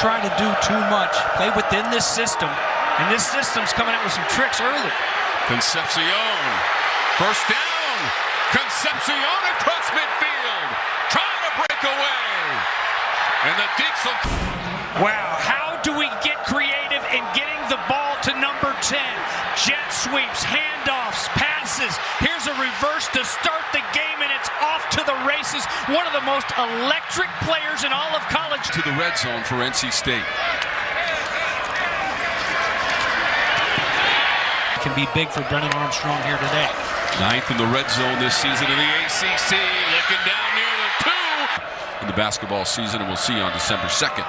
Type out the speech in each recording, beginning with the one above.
try to do too much. Play within this system, and this system's coming out with some tricks early. Concepcion, first down. Concepcion across midfield, trying to break away. And the Deeks. Wow, how do we get creative in getting the ball to number 10? Jet sweeps, handoffs, passes. Here's a reverse to start the game, and it's off to the races. One of the most electric players in all of college. To the red zone for NC State. Can be big for Brennan Armstrong here today. 9th in the red zone this season in the ACC. Looking down near the 2. In the basketball season, and we'll see on December 2nd.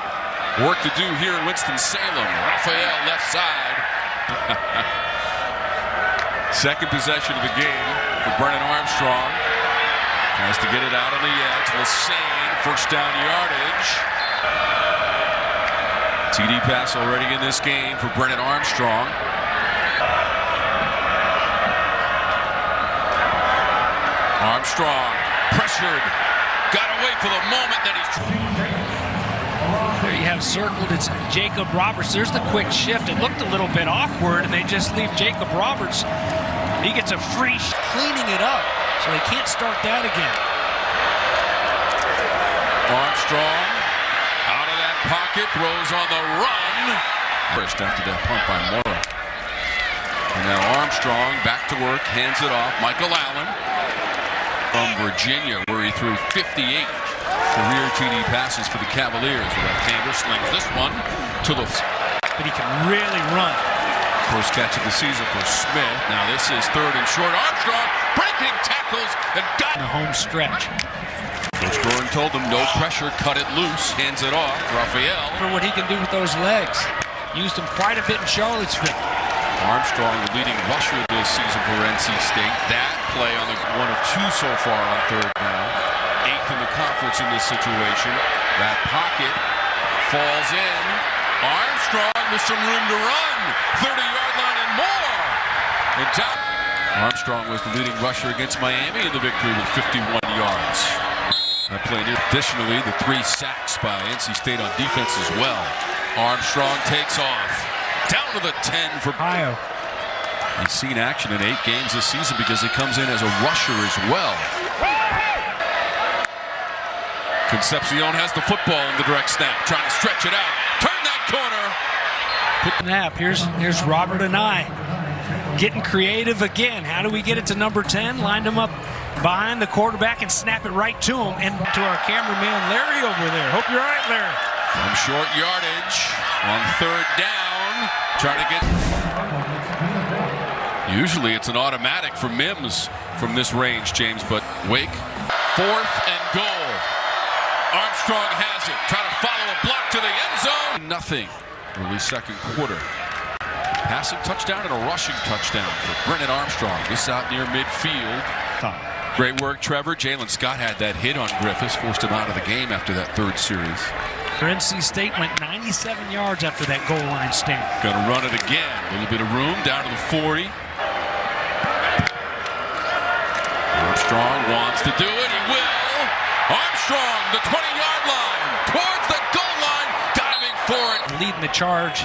Work to do here in Winston-Salem. Raphael left side. Second possession of the game for Brennan Armstrong. Tries to get it out on the edge. Lassane, first down yardage. TD pass already in this game for Brennan Armstrong. Armstrong pressured. Got away for the moment, then he's... There you have circled, it's Jacob Roberts. There's the quick shift. It looked a little bit awkward, and they just leave Jacob Roberts. He gets a free cleaning it up, so they can't start that again. Armstrong out of that pocket, throws on the run. First after that punt by Morrow. And now Armstrong back to work, hands it off. Michael Allen from Virginia, where he threw 58 career TD passes for the Cavaliers. The left-hander slings this one to the... But he can really run. First catch of the season for Smith. Now this is third and short. Armstrong breaking tackles and got... The home stretch. Coach Gordon told him no pressure, cut it loose, hands it off. Raphael. For what he can do with those legs. Used him quite a bit in Charlottesville. Armstrong, the leading rusher this season for NC State. That play on the 1 of 2 so far on third down. 8th in the conference in this situation. That pocket falls in. Armstrong with some room to run. 30-yard line and more. And Armstrong was the leading rusher against Miami in the victory with 51 yards. That play near. Additionally, the 3 sacks by NC State on defense as well. Armstrong takes off. Down to the 10 for Ohio. He's seen action in 8 games this season because he comes in as a rusher as well. Concepcion has the football in the direct snap, trying to stretch it out. Turn that corner. Snap. Here's Robert and I getting creative again. How do we get it to number 10? Lined him up behind the quarterback and snap it right to him. And to our cameraman Larry over there. Hope you're all right, Larry. From short yardage on third down, trying to get... Usually it's an automatic for Mims from this range, James, but Wake. 4th and goal. Armstrong has it. Trying to follow a block to the end zone. Nothing. Early second quarter. Passing touchdown and a rushing touchdown for Brennan Armstrong. This out near midfield. Great work, Trevor. Jalen Scott had that hit on Griffiths, forced him out of the game after that third series. NC State went 97 yards after that goal line stand. Gonna run it again. A little bit of room down to the 40. Armstrong wants to do it. He will. Armstrong, the 20-yard line, towards the goal line, diving for it. Leading the charge,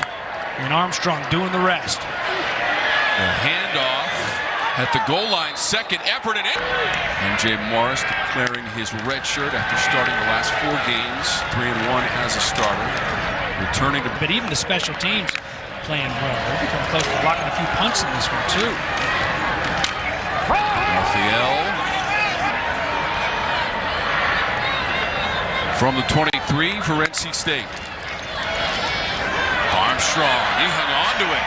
and Armstrong doing the rest. A handoff at the goal line, second effort, and MJ Morris declaring his red shirt after starting the last 4 games, 3-1 as a starter. Returning to... But even the special teams playing well. They're becoming close to blocking a few punts in this one, too. Raphael from the 23 for NC State. Armstrong, he hung on to it.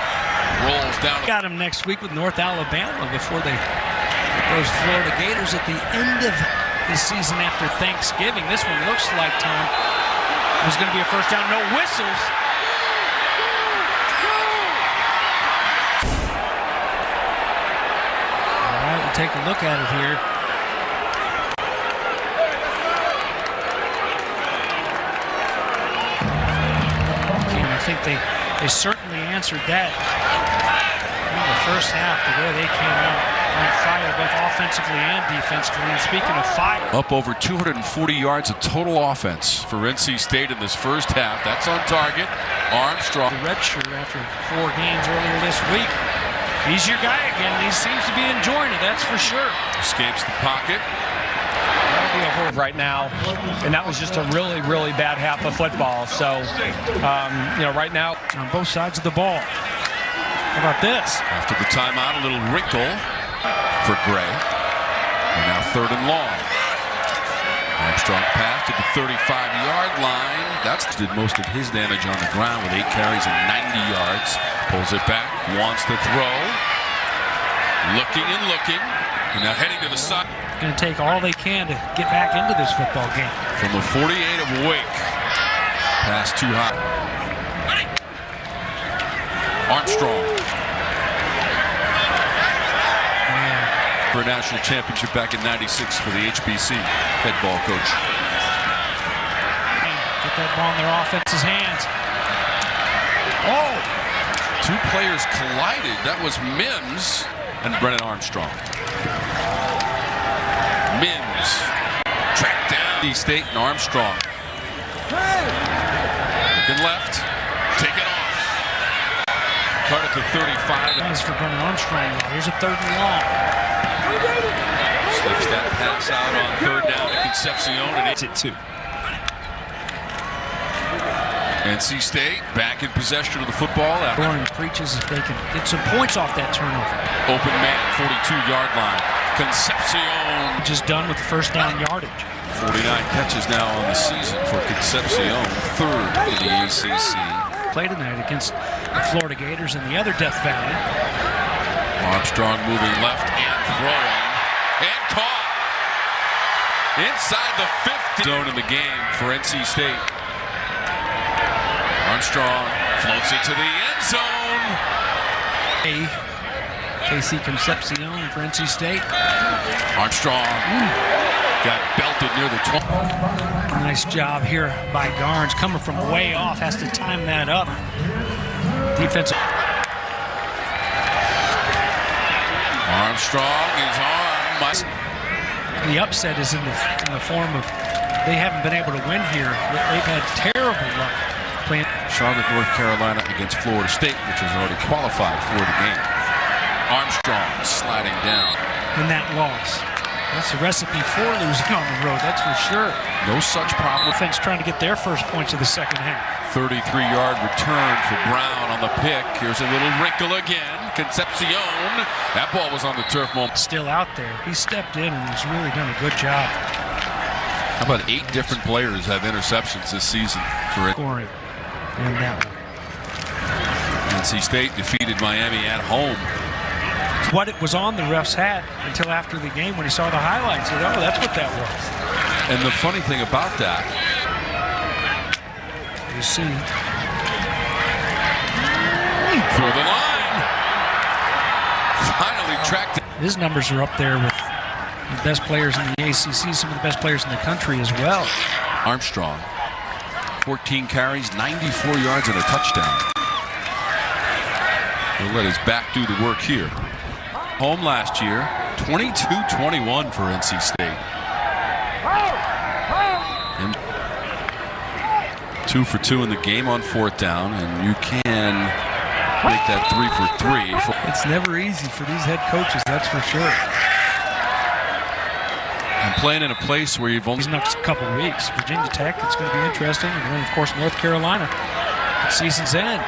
Rolls down. Got him next week with North Alabama before they get those Florida Gators at the end of the season after Thanksgiving. This one looks like, Tom, it was going to be a first down, no whistles. All right, we'll take a look at it here. I think they certainly answered that in the first half, the way they came out. On fire, both offensively and defensively. And speaking of fire, Up over 240 yards of total offense for NC State in this first half. That's on target. Armstrong. the red shirt after 4 games earlier this week. He's your guy again. He seems to be enjoying it, that's for sure. Escapes the pocket. That'll be a hold right now, and that was just a really, really bad half of football. So, right now, On both sides of the ball. How about this? After the timeout, a little wrinkle for Gray. And now 3rd and long. Armstrong pass to the 35-yard line. That's did most of his damage on the ground with 8 carries and 90 yards. Pulls it back, wants to throw. Looking and looking. And now heading to the side. Going to take all they can to get back into this football game. From the 48 of Wake. Pass too high. Armstrong. For a national championship back in '96 for the HBC head ball coach. Get that ball in their offense's hands. Oh! 2 players collided. That was Mims and Brennan Armstrong. Mims tracked down the State and Armstrong. Looking left. Take it off. Cut it to 35. That is for Brennan Armstrong. Here's a 3rd and long. Slips that pass out on 3rd down to Concepcion and it's it 2. NC State back in possession of the football. Boring preaches if they can get some points off that turnover. Open man, 42-yard line. Concepcion. Just done with the first down yardage. 49 catches now on the season for Concepcion, 3rd in the ACC. Played tonight against the Florida Gators in the other Death Valley. Armstrong moving left and throwing. And caught. Inside the 50 zone in the game for NC State. Armstrong floats it to the end zone. KC Concepcion for NC State. Armstrong got belted near the 20. Nice job here by Garnes. Coming from way off. Has to time that up. Defensive. Armstrong, his arm must. The upset is in the form of they haven't been able to win here. They've had terrible luck playing. Charlotte, North Carolina against Florida State, which has already qualified for the game. Armstrong sliding down. In that loss. That's a recipe for losing on the road, that's for sure. No such problem. Defense trying to get their first points of the second half. 33-yard return for Brown on the pick. Here's a little wrinkle again. Concepcion. That ball was on the turf moment. Still out there. He stepped in and he's really done a good job. How about 8 different players have interceptions this season for it? Scoring in that one. NC State defeated Miami at home. What it was on the ref's hat until after the game when he saw the highlights. He said, oh, that's what that was. And the funny thing about that, you see. through the line. Finally tracked it. His numbers are up there with the best players in the ACC, some of the best players in the country as well. Armstrong, 14 carries, 94 yards and a touchdown. He'll let his back do the work here. Home last year, 22-21 for NC State. And 2 for 2 in the game on 4th down, and you can make that 3 for 3. It's never easy for these head coaches, that's for sure. And playing in a place where you've only... These next couple of weeks, Virginia Tech, it's going to be interesting. And then, of course, North Carolina at season's end.